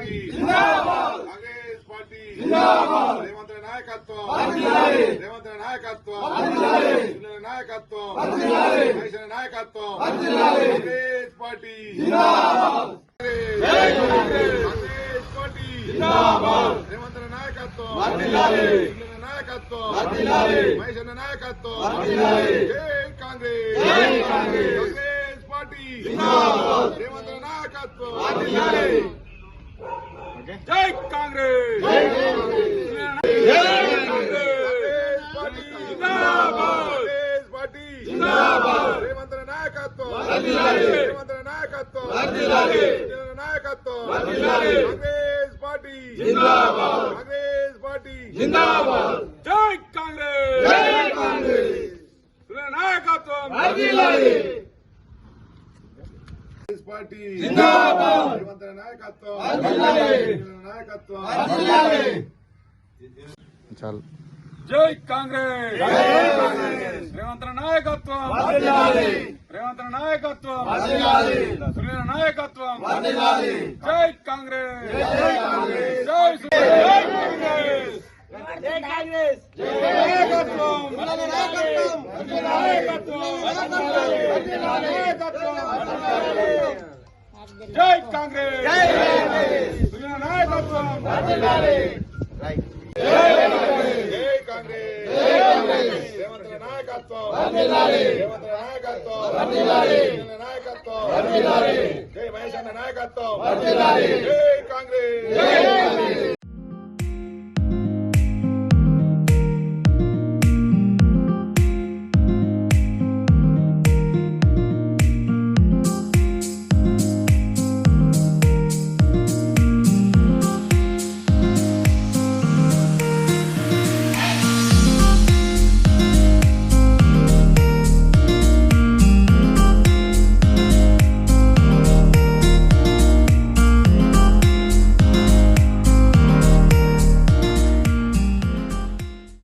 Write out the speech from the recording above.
party Congress party Revanth Reddy నాయకత్వం రేవంత్ రెడ్డి నాయకత్వం నాయకత్వం మహేశ్వర నాయకత్వం కాంగ్రెస్ పార్టీ కాంగ్రెస్ పార్టీ రేవంత్ రెడ్డి నాయకత్వం నాయకత్వం మహేశ్వర నాయకత్వం జై కాంగ్రెస్ కాంగ్రెస్ పార్టీ రేవంత్ రెడ్డి నాయకత్వం జై కాంగ్రెస్ రేవంత్ రెడ్డి నాయకత్వం రేవంత్ రెడ్డి నాయకత్వం నాయకత్వం కాంగ్రెస్ పార్టీ కాంగ్రెస్ పార్టీ జై కాంగ్రెస్ నాయకత్వం పార్టీ రేవంత్ రెడ్డి నాయకత్వం నాయకత్వం చాలు జై కాంగ్రెస్ రేవంత్ రెడ్డి నాయకత్వం రేవంత్ రెడ్డి నాయకత్వం సునీల నాయకత్వం జై కాంగ్రెస్ జై కాంగ్రెస్ జై కాంగ్రెస్ నాయకత్వం జై కాంగ్రెస్ సునీల నాయకత్వం జై కాంగ్రెస్ రేవంత్ రెడ్డి నాయకత్వం రేవంత్ రెడ్డి నాయకత్వం నాయకత్వం జై మహేష్ అన్న నాయకత్వం జై కాంగ్రెస్